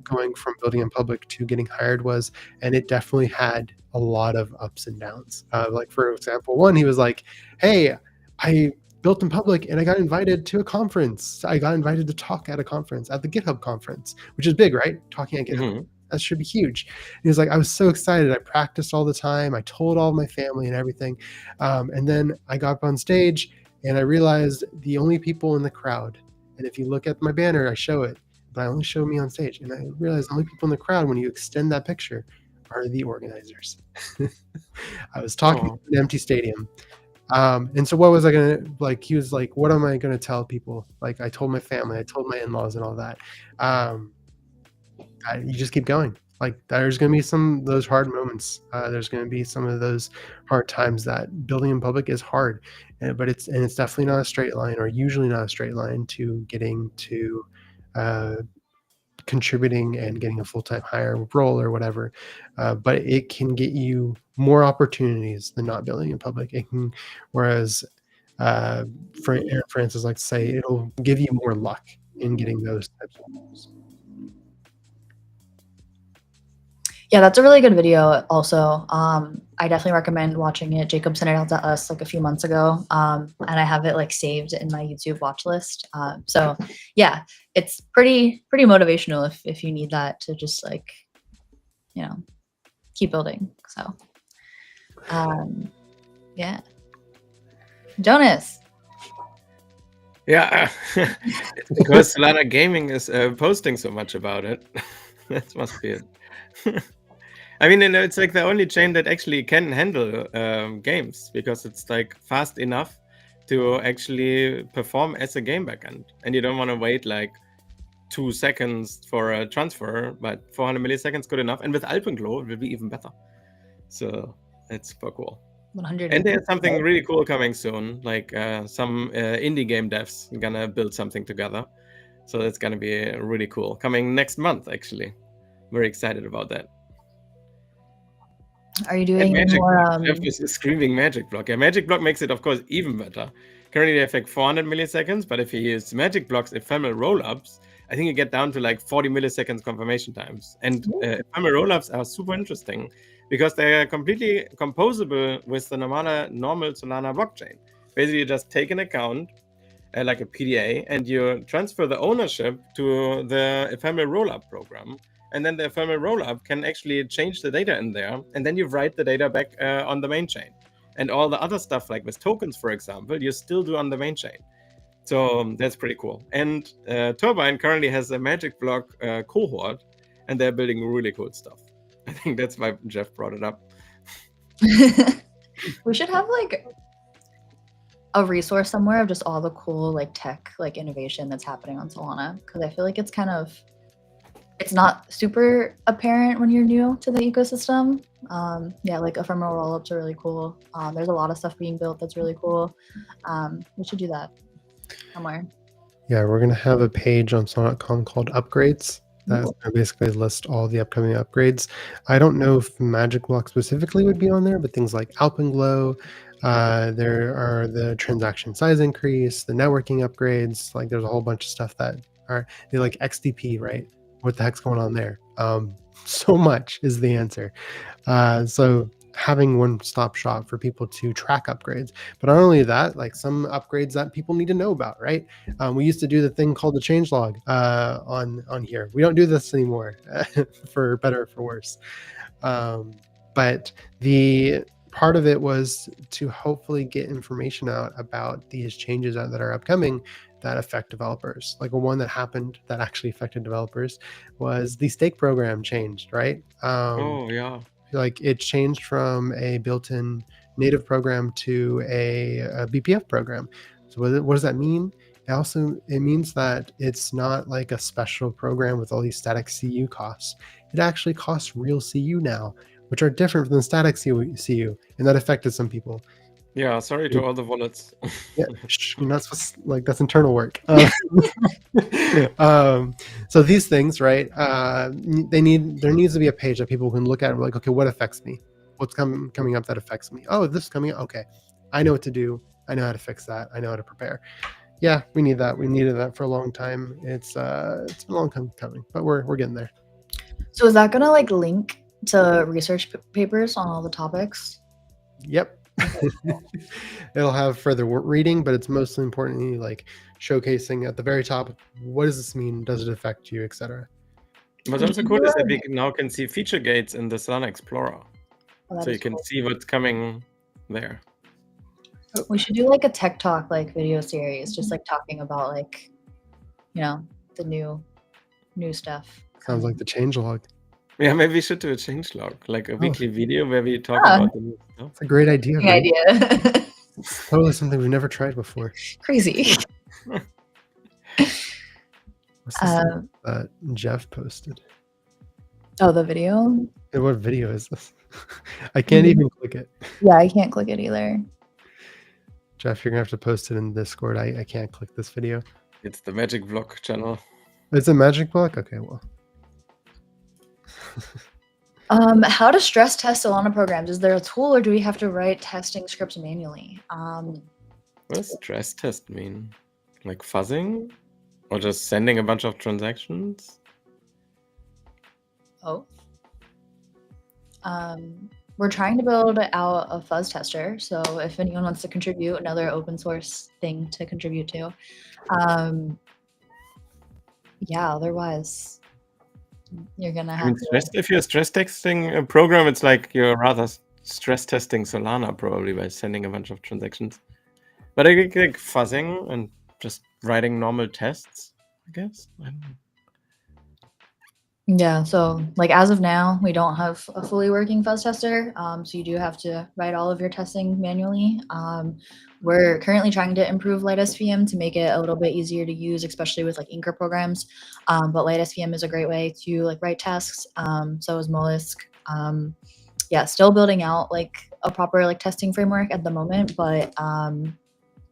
going from building in public to getting hired was, and it definitely had a lot of ups and downs. Like for example, one, he was like, "Hey, I built in public and I got invited to a conference. I got invited to talk at a conference, at the GitHub conference," which is big, right? Talking at GitHub, that should be huge. And he was like, I was so excited. I practiced all the time. I told all my family and everything. And then I got up on stage and I realized the only people in the crowd, and if you look at my banner, I show it, but I only show me on stage. And I realized the only people in the crowd, when you extend that picture, are the organizers. I was talking to an empty stadium. And so what was I gonna, like, he was like, what am I gonna tell people? Like, I told my family, I told my in-laws and all that. You just keep going. Like, there's gonna be some of those hard moments. There's gonna be some of those hard times. That building in public is hard, but it's definitely not a straight line, or usually not a straight line to getting to contributing and getting a full-time hire role or whatever, but it can get you more opportunities than not building in public. It can, whereas Francis likes to say, it'll give you more luck in getting those types of rules. Yeah, that's a really good video also. I definitely recommend watching it. Jacob sent it out to us like a few months ago, and I have it like saved in my YouTube watch list. So yeah, it's pretty motivational if you need that to just like, you know, keep building. So yeah. Jonas. Yeah, it's because Solana Gaming is posting so much about it. That must be it. I mean, it's like the only chain that actually can handle games, because it's like fast enough to actually perform as a game backend, and you don't want to wait like 2 seconds for a transfer, but 400 milliseconds good enough. And with AlpenGlow, it will be even better. So it's super cool. 100. And there's something really cool coming soon, like some indie game devs gonna build something together. So that's gonna be really cool. Coming next month, actually. Very excited about that. Are you doing Magic more? Jeff is screaming Magic Block. Yeah, Magic Block makes it, of course, even better. Currently, they have like 400 milliseconds, but if you use Magic Block's ephemeral rollups, I think you get down to like 40 milliseconds confirmation times. And ephemeral rollups are super interesting because they are completely composable with the normal Solana blockchain. Basically, you just take an account, like a PDA, and you transfer the ownership to the ephemeral rollup program. And then the ephemeral rollup can actually change the data in there, and then you write the data back on the main chain. And all the other stuff, like with tokens, for example, you still do on the main chain. So that's pretty cool. And Turbine currently has a Magic Block cohort, and they're building really cool stuff. I think that's why Jeff brought it up. We should have like a resource somewhere of just all the cool like tech like innovation that's happening on Solana, because I feel like it's not super apparent when you're new to the ecosystem. Yeah, like ephemeral rollups are really cool. There's a lot of stuff being built that's really cool. We should do that somewhere. Yeah, we're gonna have a page on Solana.com called Upgrades. That's gonna basically list all the upcoming upgrades. I don't know if Magic Block specifically would be on there, but things like AlpenGlow, there are the transaction size increase, the networking upgrades. Like there's a whole bunch of stuff that are like XDP, right? What the heck's going on there? So much is the answer. So having one-stop shop for people to track upgrades, but not only that, like some upgrades that people need to know about, right? We used to do the thing called the changelog on here. We don't do this anymore, for better or for worse. But the part of it was to hopefully get information out about these changes that are upcoming that affect developers. Like one that happened that actually affected developers was the stake program changed, right? Oh, yeah. Like it changed from a built-in native program to a BPF program. So what does that mean? It means that it's not like a special program with all these static CU costs. It actually costs real CU now, which are different from the static CU, and that affected some people. Yeah, sorry to all the wallets. Yeah, you're not supposed to, like, that's internal work. So these things, right? There needs to be a page that people can look at and be like, okay, what affects me? What's coming up that affects me? Oh, this is coming up. Okay, I know what to do. I know how to fix that. I know how to prepare. Yeah, we need that. We needed that for a long time. It's been a long time coming, but we're getting there. So is that gonna like link to research papers on all the topics? Yep. It'll have further reading, but it's mostly importantly like showcasing at the very top, what does this mean? Does it affect you, etc. What's also cool is that we now can see feature gates in the Solana Explorer. So you can see what's coming there. We should do like a tech talk like video series, just like talking about like, you know, the new stuff. Sounds like the changelog. Yeah, maybe we should do a changelog, like a weekly video where we talk about the new stuff. It's a great idea. Great idea. It's totally something we've never tried before. Crazy. What's this that Jeff posted? Oh, the video? What video is this? I can't even click it. Yeah, I can't click it either. Jeff, you're gonna have to post it in Discord. I can't click this video. It's the Magic Block channel. It's a Magic Block? Okay, well. How to stress test Solana programs? Is there a tool or do we have to write testing scripts manually? Well, What does stress test mean? Like fuzzing? Or just sending a bunch of transactions? Oh. We're trying to build out a fuzz tester. So if anyone wants to contribute, another open source thing to contribute to. Yeah, otherwise you're gonna have if you're stress testing a program, it's like you're rather stress testing Solana probably by sending a bunch of transactions. But I think like fuzzing and just writing normal tests, I guess. I don't know. Yeah, so like as of now, we don't have a fully working fuzz tester. So you do have to write all of your testing manually. We're currently trying to improve LightSVM to make it a little bit easier to use, especially with like Inker programs. But LightSVM is a great way to like write tasks. So is Mollusk. Yeah, still building out like a proper like testing framework at the moment, but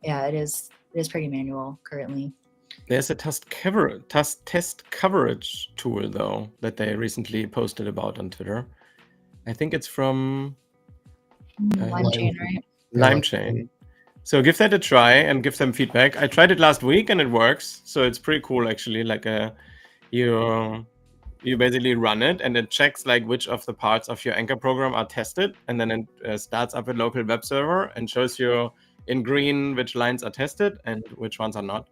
yeah, it is pretty manual currently. There's a test coverage tool though that they recently posted about on Twitter. I think it's from LimeChain, right? LimeChain. So give that a try and give them feedback. I tried it last week and it works. So it's pretty cool actually. Like you basically run it and it checks like which of the parts of your Anchor program are tested, and then it starts up a local web server and shows you in green which lines are tested and which ones are not.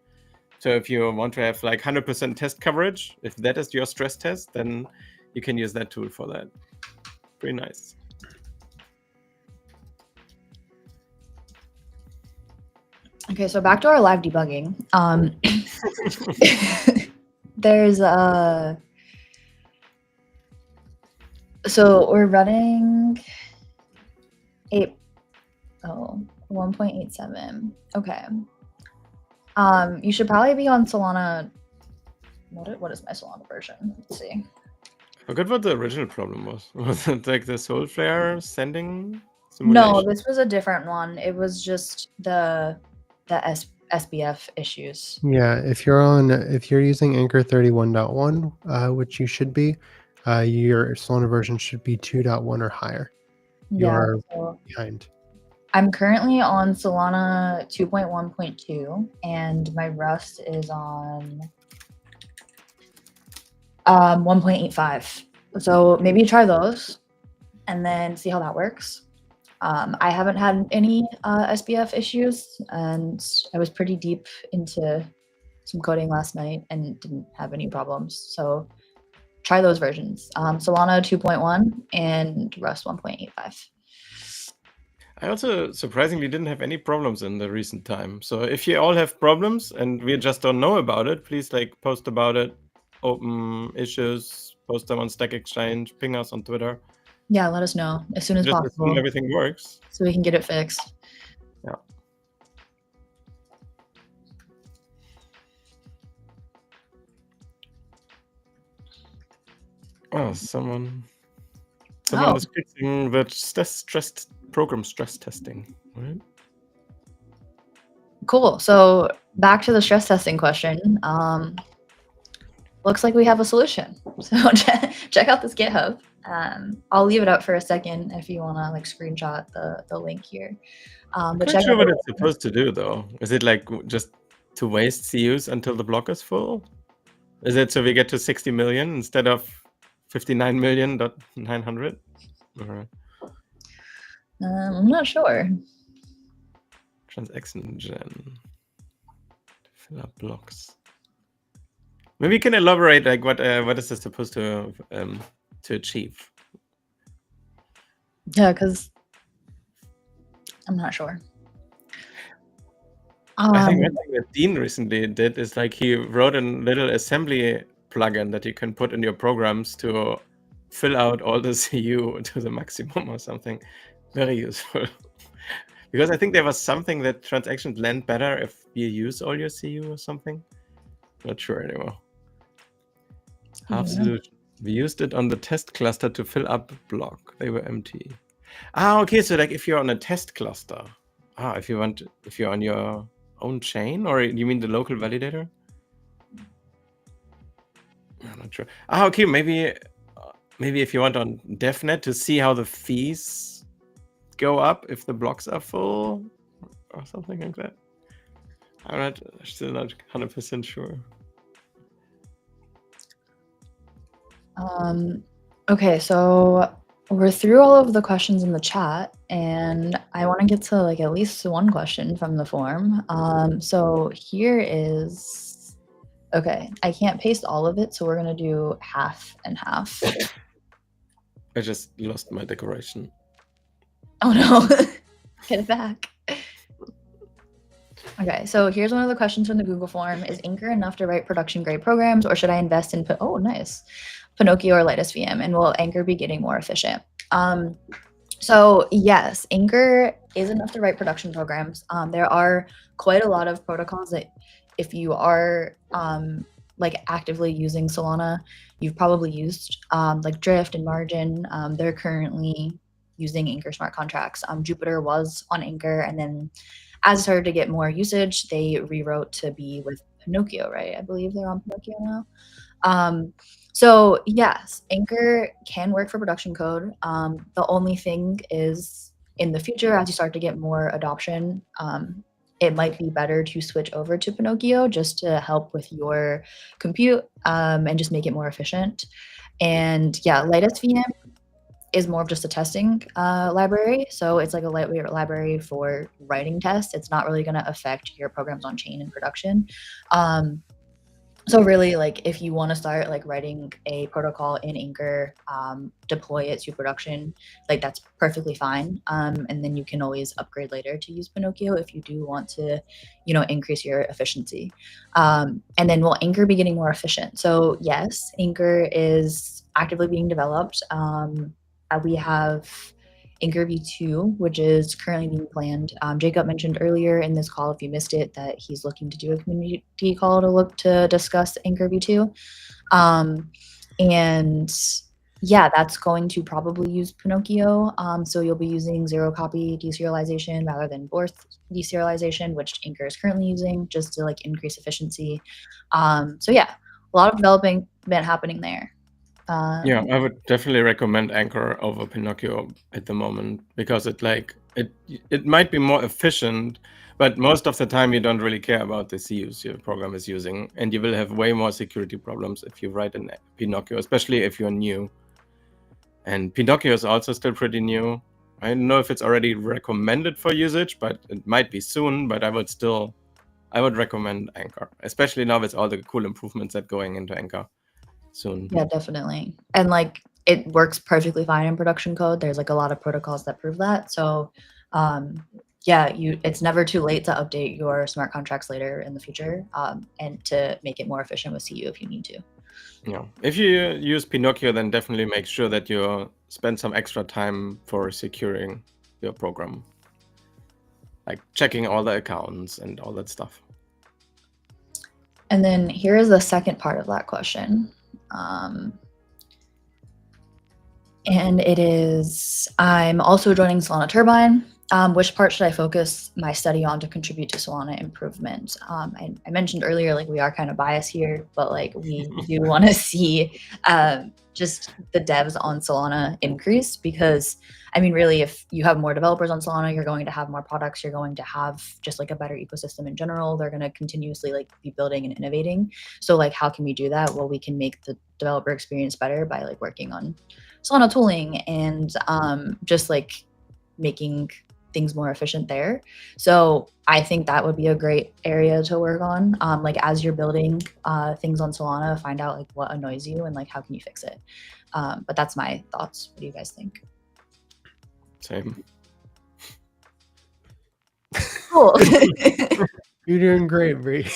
So if you want to have like 100% test coverage, if that is your stress test, then you can use that tool for that. Pretty nice. Okay, so back to our live debugging. There's so we're running 1.87. Okay. You should probably be on Solana. What is my Solana version? Let's see. I forgot what the original problem was. Was it like the Soulflare sending simulation? No, this was a different one. It was just the SBF issues. Yeah, if you're using Anchor 31.1, which you should be, your Solana version should be 2.1 or higher. You're behind. I'm currently on Solana 2.1.2 and my Rust is on 1.85. So maybe try those and then see how that works. I haven't had any SBF issues, and I was pretty deep into some coding last night and didn't have any problems. So try those versions. Solana 2.1 and Rust 1.85. I also surprisingly didn't have any problems in the recent time. So if you all have problems and we just don't know about it, please like post about it, open issues, post them on Stack Exchange, ping us on Twitter. Yeah, let us know as soon as possible. Assume everything works. So we can get it fixed. Yeah. Oh, someone was fixing the program stress testing, right? Cool. So back to the stress testing question. Looks like we have a solution. So check out this GitHub. I'll leave it up for a second if you want to like screenshot the link here. I'm not sure what it's supposed to do though. Is it like just to waste CUs until the block is full? Is it so we get to 60 million instead of 59,900,000? I'm not sure. Transaction gen. Fill up blocks. Maybe you can elaborate like what is this supposed to achieve? Yeah, because I'm not sure. I think one thing that Dean recently did is like he wrote a little assembly plugin that you can put in your programs to fill out all the CU to the maximum or something. Very useful. Because I think there was something that transactions land better if you use all your CU or something. Not sure anymore. Half solution. We used it on the test cluster to fill up block. They were empty. Okay. So like if you're on a test cluster, if you're on your own chain, or you mean the local validator? I'm not sure. Okay. Maybe if you want on DevNet to see how the fees go up if the blocks are full or something like that. I'm still not 100% sure. Okay, so we're through all of the questions in the chat, and I want to get to like at least one question from the form. So here is, okay, I can't paste all of it, so we're gonna do half and half. I just lost my decoration. Oh no, get it back. Okay, so here's one of the questions from the Google form. Is Anchor enough to write production-grade programs, or should I invest in, oh, nice, Pinocchio or Lattice VM, and will Anchor be getting more efficient? So yes, Anchor is enough to write production programs. There are quite a lot of protocols that if you are like actively using Solana, you've probably used like Drift and Margin. They're currently using Anchor smart contracts. Jupiter was on Anchor, and then as it started to get more usage, they rewrote to be with Pinocchio, right? I believe they're on Pinocchio now. So yes, Anchor can work for production code. The only thing is in the future, as you start to get more adoption, it might be better to switch over to Pinocchio just to help with your compute and just make it more efficient. And yeah, Lattice VM is more of just a testing library. So it's like a lightweight library for writing tests. It's not really going to affect your programs on chain in production. So really, like if you want to start like writing a protocol in Anchor, deploy it to production, like that's perfectly fine. And then you can always upgrade later to use Pinocchio if you do want to, you know, increase your efficiency. And then will Anchor be getting more efficient? So yes, Anchor is actively being developed. We have Anchor v2, which is currently being planned. Jacob mentioned earlier in this call, if you missed it, that he's looking to do a community call to look to discuss Anchor v2. And yeah, that's going to probably use Pinocchio. So you'll be using zero copy deserialization rather than Borth deserialization, which Anchor is currently using just to like increase efficiency. So yeah, a lot of development happening there. Yeah, I would definitely recommend Anchor over Pinocchio at the moment because it might be more efficient, but most of the time you don't really care about the CUs your program is using, and you will have way more security problems if you write in Pinocchio, especially if you're new. And Pinocchio is also still pretty new. I don't know if it's already recommended for usage, but it might be soon. But I would recommend Anchor, especially now with all the cool improvements that going into Anchor soon. Yeah, definitely. And like it works perfectly fine in production code. There's like a lot of protocols that prove that. So yeah, it's never too late to update your smart contracts later in the future and to make it more efficient with CU if you need to. Yeah, if you use Pinocchio, then definitely make sure that you spend some extra time for securing your program, like checking all the accounts and all that stuff. And then here is the second part of that question. And it is, I'm also joining Solana Turbine. Which part should I focus my study on to contribute to Solana improvement? I mentioned earlier, like we are kind of biased here, but like we do want to see just the devs on Solana increase because, I mean, really, if you have more developers on Solana, you're going to have more products, you're going to have just like a better ecosystem in general. They're going to continuously like be building and innovating. So like, how can we do that? Well, we can make the developer experience better by like working on Solana tooling and just like making things more efficient there. So I think that would be a great area to work on. Like as you're building things on Solana, find out like what annoys you and like how can you fix it. But that's my thoughts. What do you guys think? Same. Cool. You're doing great, Bree.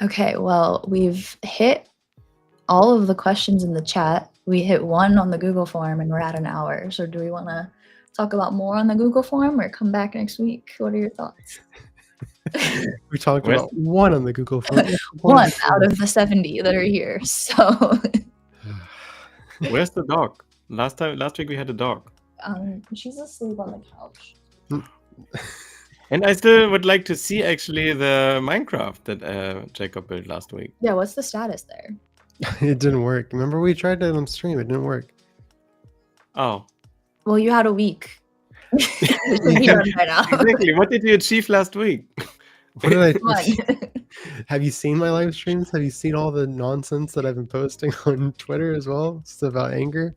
Okay, well, we've hit all of the questions in the chat. We hit one on the Google form and we're at an hour. So do we want to talk about more on the Google form or come back next week? What are your thoughts? We talked about one on the Google form. One out of the 70 that are here. So where's the dog? Last week we had a dog. She's asleep on the couch. And I still would like to see actually the Minecraft that Jacob built last week. Yeah, what's the status there? It didn't work. Remember we tried it on stream. It didn't work. Oh. Well, you had a week. It should be done by now. Exactly. What did you achieve last week? What did I Come on. Have you seen my live streams? Have you seen all the nonsense that I've been posting on Twitter as well? It's about anger.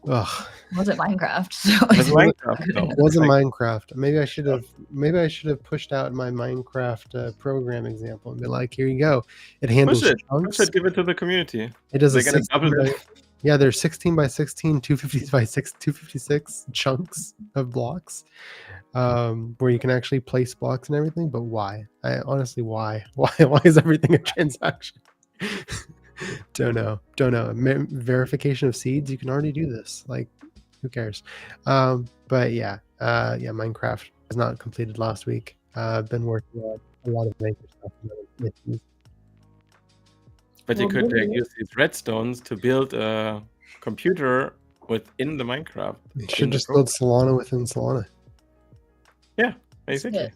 Ugh. It wasn't Minecraft. So It was Minecraft, though. It wasn't Like, Minecraft. Maybe I should have pushed out my Minecraft program example and been like, here you go. It handles push chunks. it, give it to the community. It does They're a gonna 16 double by, it. yeah, there's 16 by 16, 250 by 256 chunks of blocks, where you can actually place blocks and everything. But why? Honestly, why? Why is everything a transaction? Don't know. Verification of seeds. You can already do this. Like, who cares? But yeah, Minecraft was not completed last week. I've been working on a lot of maker stuff. But you Well, could maybe- use these redstones to build a computer within the Minecraft. You in should the just program. build Solana within Solana. Basically.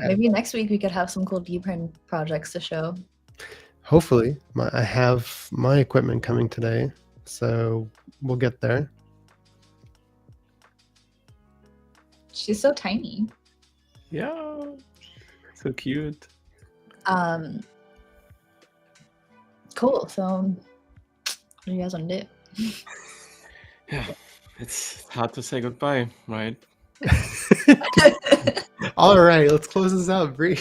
Maybe next week we could have some cool Dprint projects to show. Hopefully, I have my equipment coming today, so we'll get there. She's so tiny. Yeah. So cute. Cool. So, what do you guys want to do? Yeah. It's hard to say goodbye, right? All right, let's close this out. Bree.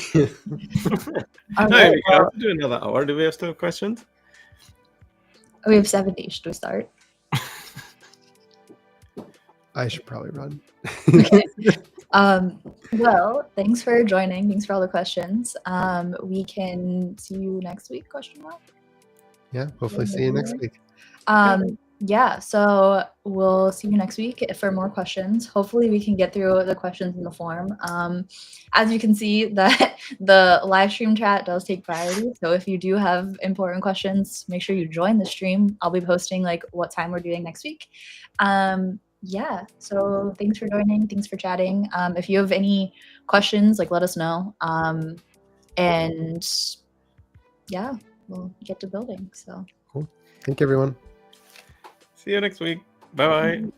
All No, right, we have to do another hour. Do we have still questions? we have 70. Should we start? I should probably run. Well, thanks for joining. Thanks for all the questions. We can see you next week? Question mark. Yeah, hopefully see you next week. Yeah, so we'll see you next week for more questions. Hopefully we can get through the questions in the form. As you can see, that the live stream chat does take priority. So if you do have important questions, make sure you join the stream. I'll be posting like what time we're doing next week. Yeah, so thanks for joining. Thanks for chatting. If you have any questions, like let us know. And yeah, we'll get to building. So Cool. Thank you, everyone. See you next week. Bye bye.